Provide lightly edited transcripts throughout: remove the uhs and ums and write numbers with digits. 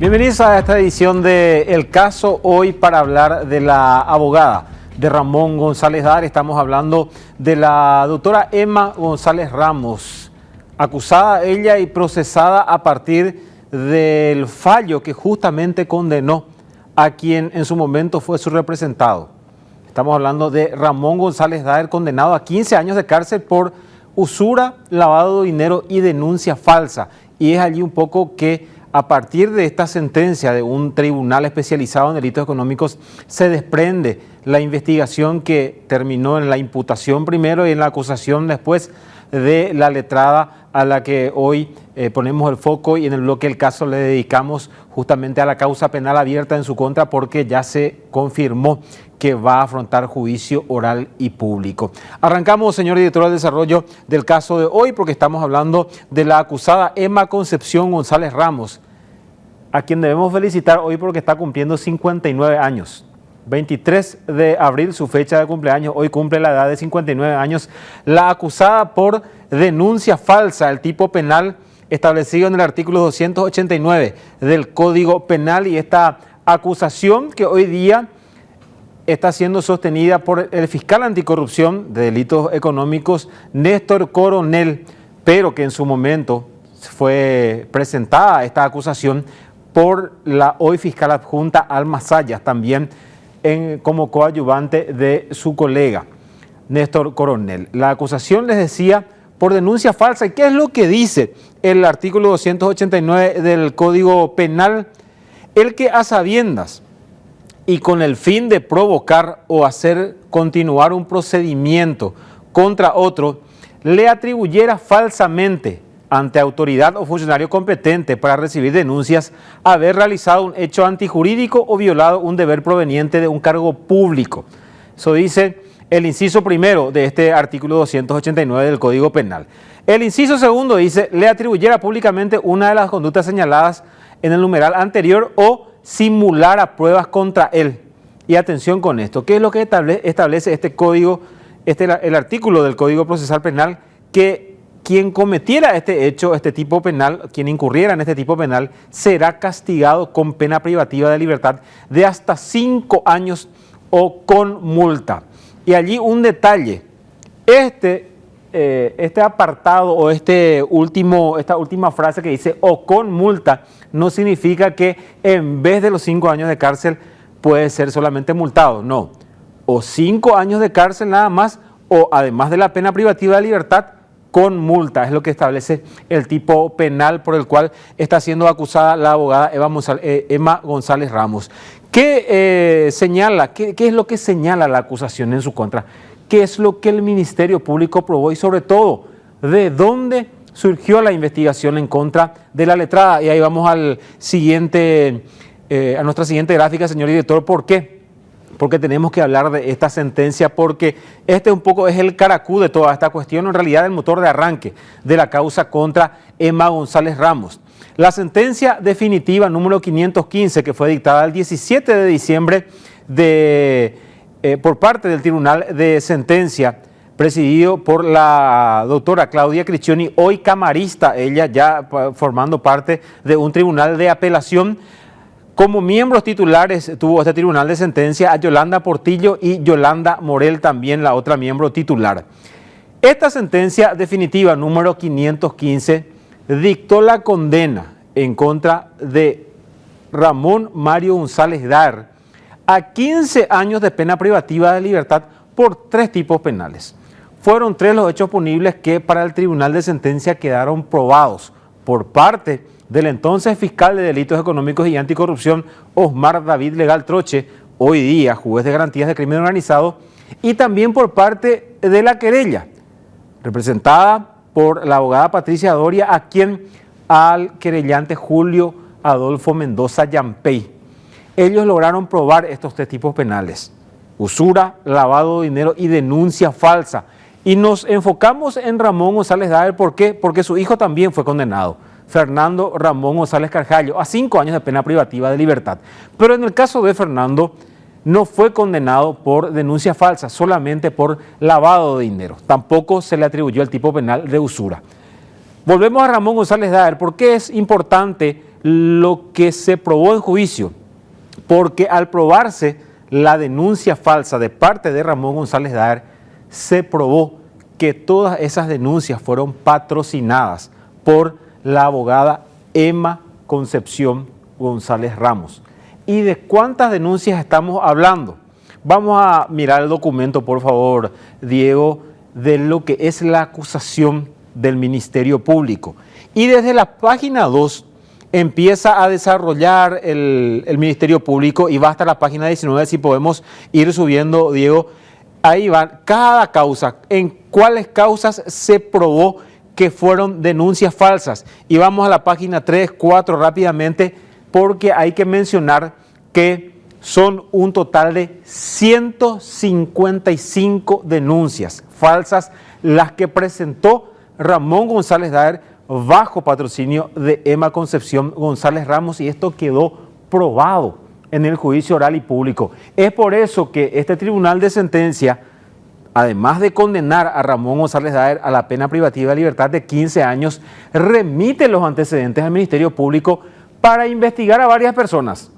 Bienvenidos a esta edición de El Caso, hoy para hablar de la abogada de Ramón González Daer. Estamos hablando de la doctora Emma González Ramos, acusada ella y procesada a partir del fallo que justamente condenó a quien en su momento fue su representado. Estamos hablando de Ramón González Daer, condenado a 15 años de cárcel por usura, lavado de dinero y denuncia falsa. Y es allí un poco que a partir de esta sentencia de un tribunal especializado en delitos económicos se desprende la investigación que terminó en la imputación primero y en la acusación después de la letrada a la que hoy ponemos el foco, y en el bloque del caso le dedicamos justamente a la causa penal abierta en su contra porque ya se confirmó que va a afrontar juicio oral y público. Arrancamos, señor director del desarrollo del caso de hoy, porque estamos hablando de la acusada Emma Concepción González Ramos, a quien debemos felicitar hoy porque está cumpliendo 59 años. 23 de abril, su fecha de cumpleaños, hoy cumple la edad de 59 años. La acusada por denuncia falsa, el tipo penal establecido en el artículo 289 del Código Penal, y esta acusación que hoy día está siendo sostenida por el fiscal anticorrupción de delitos económicos, Néstor Coronel, pero que en su momento fue presentada esta acusación por la hoy fiscal adjunta Alma Sayas, también como coadyuvante de su colega Néstor Coronel. La acusación, les decía, por denuncia falsa. ¿Y qué es lo que dice el artículo 289 del Código Penal? El que a sabiendas y con el fin de provocar o hacer continuar un procedimiento contra otro, le atribuyera falsamente ante autoridad o funcionario competente para recibir denuncias haber realizado un hecho antijurídico o violado un deber proveniente de un cargo público. Eso dice el inciso primero de este artículo 289 del Código Penal. El inciso segundo dice, le atribuyera públicamente una de las conductas señaladas en el numeral anterior o simulara pruebas contra él. Y atención con esto, ¿qué es lo que establece este código, el artículo del Código Procesal Penal? Que quien cometiera este hecho, este tipo penal, quien incurriera en este tipo penal, será castigado con pena privativa de libertad de hasta 5 años o con multa. Y allí un detalle, este apartado o esta última frase que dice o con multa, no significa que en vez de los 5 años de cárcel puede ser solamente multado, no. O 5 años de cárcel nada más, o además de la pena privativa de libertad, con multa. Es lo que establece el tipo penal por el cual está siendo acusada la abogada Emma González Ramos. ¿Qué señala? ¿Qué es lo que señala la acusación en su contra? ¿Qué es lo que el Ministerio Público probó? Y sobre todo, ¿de dónde surgió la investigación en contra de la letrada? Y ahí vamos a nuestra siguiente gráfica, señor director. ¿Por qué? Porque tenemos que hablar de esta sentencia, porque un poco es el caracú de toda esta cuestión, en realidad el motor de arranque de la causa contra Emma González Ramos. La sentencia definitiva número 515, que fue dictada el 17 de diciembre por parte del Tribunal de Sentencia, presidido por la doctora Claudia Criccioni, hoy camarista, ella ya formando parte de un tribunal de apelación. Como miembros titulares tuvo este tribunal de sentencia a Yolanda Portillo y Yolanda Morel, también la otra miembro titular. Esta sentencia definitiva número 515 dictó la condena en contra de Ramón Mario González Daer a 15 años de pena privativa de libertad por 3 tipos penales. Fueron 3 los hechos punibles que para el tribunal de sentencia quedaron probados por parte del entonces fiscal de delitos económicos y anticorrupción, Osmar David Legal Troche, hoy día juez de garantías de crimen organizado, y también por parte de la querella, representada por la abogada Patricia Doria, a quien al querellante Julio Adolfo Mendoza Yampey. Ellos lograron probar estos 3 tipos penales: usura, lavado de dinero y denuncia falsa. Y nos enfocamos en Ramón González Daer, ¿por qué? Porque su hijo también fue condenado, Fernando Ramón González Carjallo, a 5 años de pena privativa de libertad. Pero en el caso de Fernando, no fue condenado por denuncia falsa, solamente por lavado de dinero. Tampoco se le atribuyó el tipo penal de usura. Volvemos a Ramón González Daer. ¿Por qué es importante lo que se probó en juicio, porque al probarse la denuncia falsa de parte de Ramón González Daer, se probó que todas esas denuncias fueron patrocinadas por la abogada Emma Concepción González Ramos. ¿Y de cuántas denuncias estamos hablando? Vamos a mirar el documento, por favor, Diego, de lo que es la acusación del Ministerio Público. Y desde la página 2 empieza a desarrollar el Ministerio Público y va hasta la página 19, si podemos ir subiendo, Diego. Ahí va cada causa, en cuáles causas se probó que fueron denuncias falsas. Y vamos a la página 3, 4 rápidamente, porque hay que mencionar que son un total de 155 denuncias falsas las que presentó Ramón González Daer bajo patrocinio de Emma Concepción González Ramos, y esto quedó probado en el juicio oral y público. Es por eso que este tribunal de sentencia, además de condenar a Ramón González Daer a la pena privativa de libertad de 15 años, remite los antecedentes al Ministerio Público para investigar a varias personas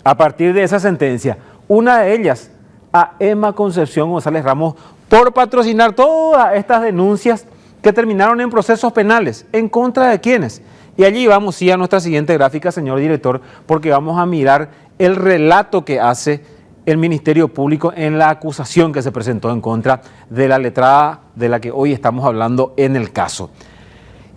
a partir de esa sentencia. Una de ellas, a Emma Concepción González Ramos, por patrocinar todas estas denuncias que terminaron en procesos penales. ¿En contra de quiénes? Y allí vamos sí a nuestra siguiente gráfica, señor director, porque vamos a mirar el relato que hace el Ministerio Público en la acusación que se presentó en contra de la letrada de la que hoy estamos hablando en el caso.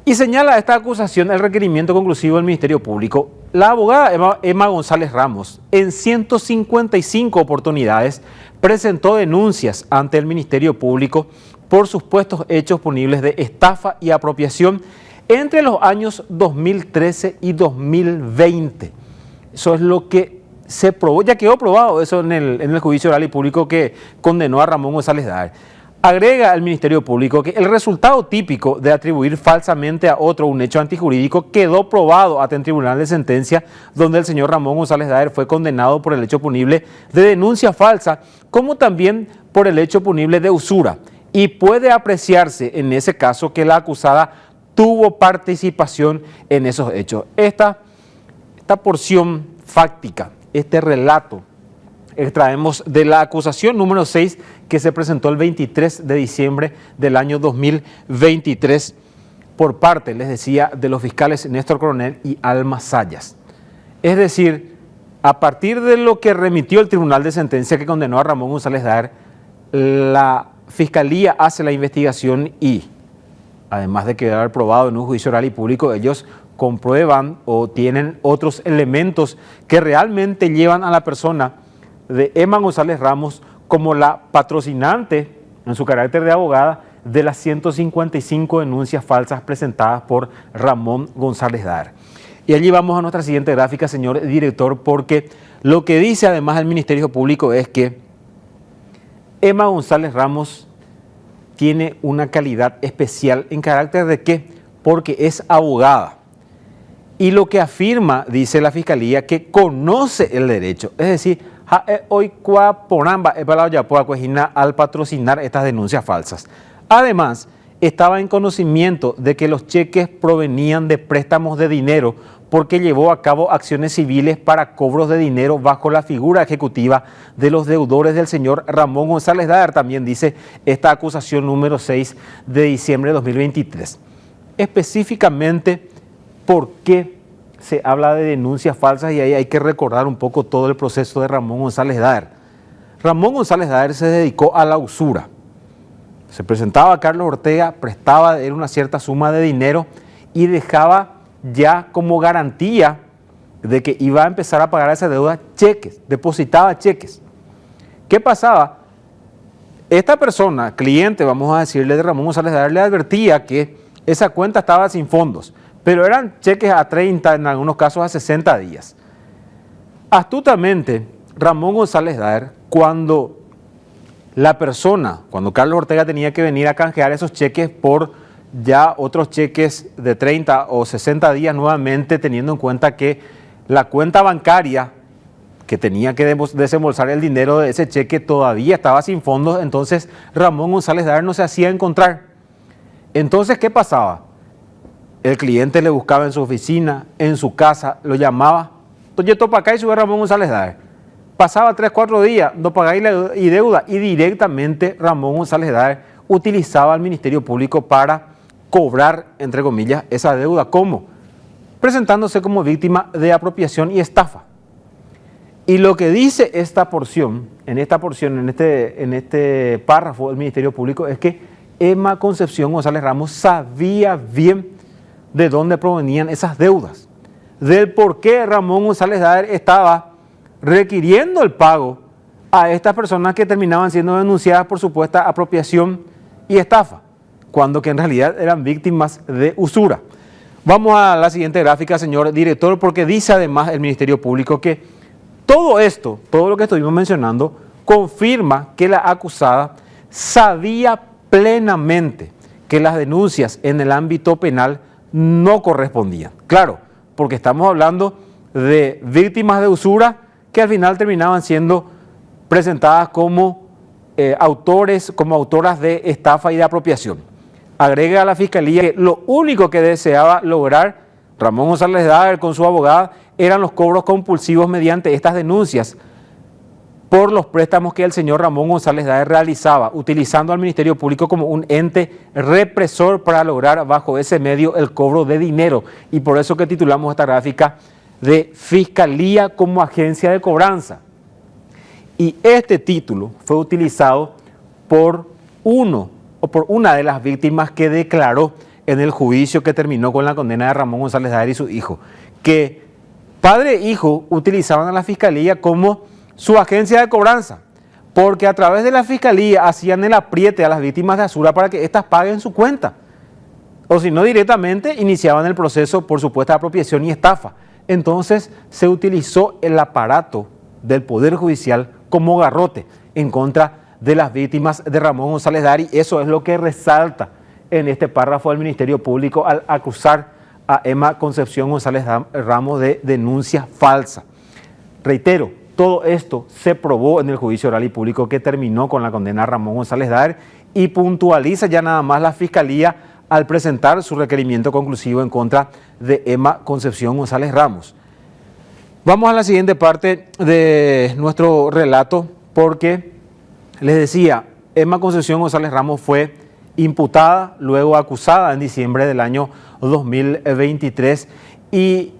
Y señala esta acusación el requerimiento conclusivo del Ministerio Público. La abogada Emma González Ramos, en 155 oportunidades, presentó denuncias ante el Ministerio Público por supuestos hechos punibles de estafa y apropiación entre los años 2013 y 2020. Eso es lo que se probó, ya quedó probado eso en el juicio oral y público que condenó a Ramón González Daer. Agrega el Ministerio Público que el resultado típico de atribuir falsamente a otro un hecho antijurídico quedó probado ante el tribunal de sentencia, donde el señor Ramón González Daer fue condenado por el hecho punible de denuncia falsa, como también por el hecho punible de usura. Y puede apreciarse en ese caso que la acusada tuvo participación en esos hechos. Esta porción fáctica, este relato, extraemos de la acusación número 6 que se presentó el 23 de diciembre del año 2023 por parte, les decía, de los fiscales Néstor Coronel y Alma Sayas. Es decir, a partir de lo que remitió el tribunal de sentencia que condenó a Ramón González Daer, la Fiscalía hace la investigación y, además de quedar probado en un juicio oral y público, ellos comprueban o tienen otros elementos que realmente llevan a la persona de Emma González Ramos como la patrocinante, en su carácter de abogada, de las 155 denuncias falsas presentadas por Ramón González Daer. Y allí vamos a nuestra siguiente gráfica, señor director, porque lo que dice además el Ministerio Público es que Emma González Ramos tiene una calidad especial. ¿En carácter de qué? Porque es abogada. Y lo que afirma, dice la Fiscalía, que conoce el derecho. Es decir, hoy al patrocinar estas denuncias falsas. Además, estaba en conocimiento de que los cheques provenían de préstamos de dinero porque llevó a cabo acciones civiles para cobros de dinero bajo la figura ejecutiva de los deudores del señor Ramón González Daer, también dice esta acusación número 6 de diciembre de 2023. Específicamente, ¿por qué se habla de denuncias falsas? Y ahí hay que recordar un poco todo el proceso de Ramón González Daer. Ramón González Daer se dedicó a la usura. Se presentaba a Carlos Ortega, prestaba él una cierta suma de dinero y dejaba ya como garantía de que iba a empezar a pagar esa deuda cheques, depositaba cheques. ¿Qué pasaba? Esta persona, cliente, vamos a decirle, de Ramón González Daer, le advertía que esa cuenta estaba sin fondos, pero eran cheques a 30, en algunos casos a 60 días. Astutamente, Ramón González Daer, cuando Carlos Ortega tenía que venir a canjear esos cheques por ya otros cheques de 30 o 60 días nuevamente, teniendo en cuenta que la cuenta bancaria que tenía que desembolsar el dinero de ese cheque todavía estaba sin fondos, entonces Ramón González Daer no se hacía encontrar. Entonces, ¿qué pasaba? El cliente le buscaba en su oficina, en su casa, lo llamaba. Entonces, topa acá y sube Ramón González Daer. Pasaba 3, 4 días, no pagáis la deuda, y directamente Ramón González Daer utilizaba al Ministerio Público para cobrar, entre comillas, esa deuda. ¿Cómo? Presentándose como víctima de apropiación y estafa. Y lo que dice esta porción, en este párrafo del Ministerio Público, es que Emma Concepción González Ramos sabía bien de dónde provenían esas deudas, del por qué Ramón González Daer estaba requiriendo el pago a estas personas que terminaban siendo denunciadas por supuesta apropiación y estafa, cuando que en realidad eran víctimas de usura. Vamos a la siguiente gráfica, señor director, porque dice además el Ministerio Público que todo esto, todo lo que estuvimos mencionando, confirma que la acusada sabía plenamente que las denuncias en el ámbito penal no correspondían. Claro, porque estamos hablando de víctimas de usura que al final terminaban siendo presentadas como autoras de estafa y de apropiación. Agrega a la Fiscalía que lo único que deseaba lograr Ramón González Daer con su abogada eran los cobros compulsivos mediante estas denuncias por los préstamos que el señor Ramón González Daer realizaba, utilizando al Ministerio Público como un ente represor para lograr bajo ese medio el cobro de dinero. Y por eso que titulamos esta gráfica de Fiscalía como agencia de cobranza. Y este título fue utilizado por una de las víctimas que declaró en el juicio que terminó con la condena de Ramón González Daer y su hijo, que padre e hijo utilizaban a la Fiscalía como su agencia de cobranza, porque a través de la Fiscalía hacían el apriete a las víctimas de usura para que éstas paguen su cuenta, o si no directamente iniciaban el proceso por supuesta apropiación y estafa. Entonces se utilizó el aparato del Poder Judicial como garrote en contra de las víctimas de Ramón González Daer, y eso es lo que resalta en este párrafo del Ministerio Público al acusar a Emma Concepción González Ramos de denuncia falsa. Reitero, todo esto se probó en el juicio oral y público que terminó con la condena a Ramón González Daer, y puntualiza ya nada más la Fiscalía al presentar su requerimiento conclusivo en contra de Emma Concepción González Ramos. Vamos a la siguiente parte de nuestro relato, porque les decía, Emma Concepción González Ramos fue imputada, luego acusada en diciembre del año 2023, y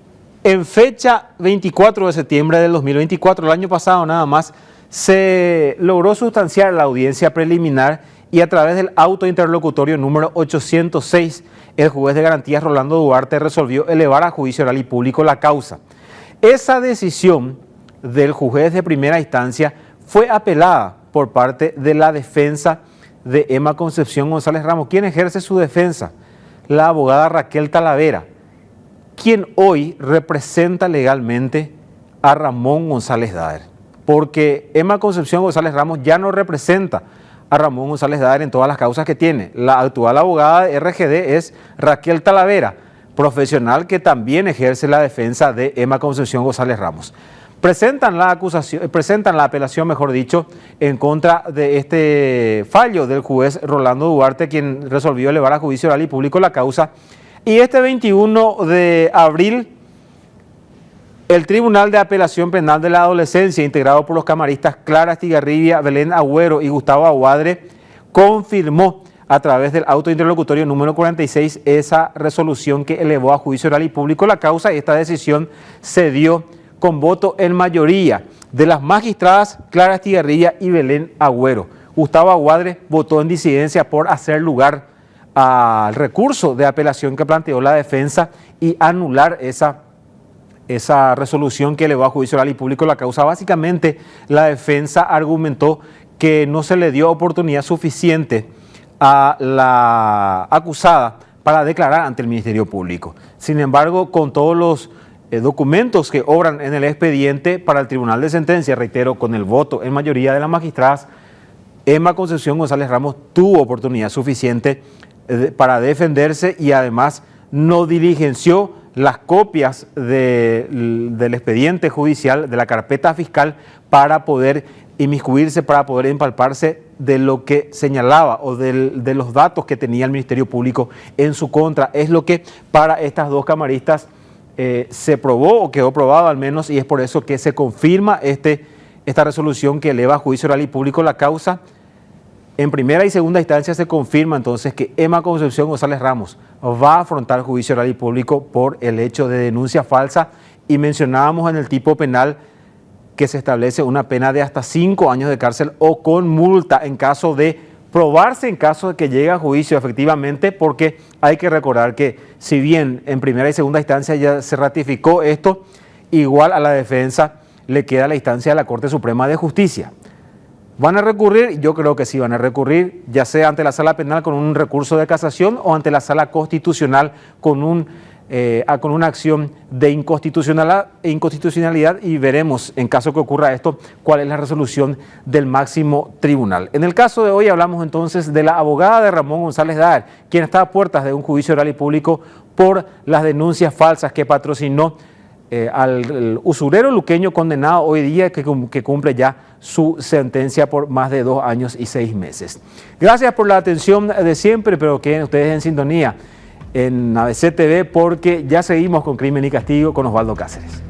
en fecha 24 de septiembre del 2024, el año pasado nada más, se logró sustanciar la audiencia preliminar, y a través del auto interlocutorio número 806, el juez de garantías Rolando Duarte resolvió elevar a juicio oral y público la causa. Esa decisión del juez de primera instancia fue apelada por parte de la defensa de Emma Concepción González Ramos. ¿Quién ejerce su defensa? La abogada Raquel Talavera, quien hoy representa legalmente a Ramón González Daer, porque Emma Concepción González Ramos ya no representa a Ramón González Daer en todas las causas que tiene. La actual abogada de RGD es Raquel Talavera, profesional que también ejerce la defensa de Emma Concepción González Ramos. Presentan la apelación, mejor dicho, en contra de este fallo del juez Rolando Duarte, quien resolvió elevar a juicio oral y público la causa. Y este 21 de abril, el Tribunal de Apelación Penal de la Adolescencia, integrado por los camaristas Clara Estigarribia, Belén Agüero y Gustavo Aguadre, confirmó a través del auto interlocutorio número 46 esa resolución que elevó a juicio oral y público la causa, y esta decisión se dio con voto en mayoría de las magistradas Clara Estigarribia y Belén Agüero. Gustavo Aguadre votó en disidencia por hacer lugar al recurso de apelación que planteó la defensa y anular esa resolución que elevó a juicio oral y público la causa. Básicamente, la defensa argumentó que no se le dio oportunidad suficiente a la acusada para declarar ante el Ministerio Público. Sin embargo, con todos los documentos que obran en el expediente para el Tribunal de Sentencia, reitero, con el voto en mayoría de las magistradas, Emma Concepción González Ramos tuvo oportunidad suficiente para defenderse, y además no diligenció las copias del expediente judicial, de la carpeta fiscal, para poder inmiscuirse, para poder empalparse de lo que señalaba o de los datos que tenía el Ministerio Público en su contra. Es lo que para estas dos camaristas se probó o quedó probado al menos, y es por eso que se confirma esta resolución que eleva a juicio oral y público la causa. En primera y segunda instancia se confirma entonces que Emma Concepción González Ramos va a afrontar juicio oral y público por el hecho de denuncia falsa, y mencionábamos en el tipo penal que se establece una pena de hasta 5 años de cárcel o con multa en caso de probarse, en caso de que llegue a juicio efectivamente, porque hay que recordar que si bien en primera y segunda instancia ya se ratificó esto, igual a la defensa le queda la instancia de la Corte Suprema de Justicia. ¿Van a recurrir? Yo creo que sí van a recurrir, ya sea ante la Sala Penal con un recurso de casación o ante la Sala Constitucional con una acción de inconstitucionalidad, y veremos, en caso que ocurra esto, cuál es la resolución del máximo tribunal. En el caso de hoy hablamos entonces de la abogada de Ramón González Daer, quien está a puertas de un juicio oral y público por las denuncias falsas que patrocinó al usurero luqueño condenado hoy día, que cumple ya su sentencia por más de 2 años y 6 meses. Gracias por la atención de siempre, pero queden ustedes en sintonía en ABC TV, porque ya seguimos con Crimen y Castigo con Osvaldo Cáceres.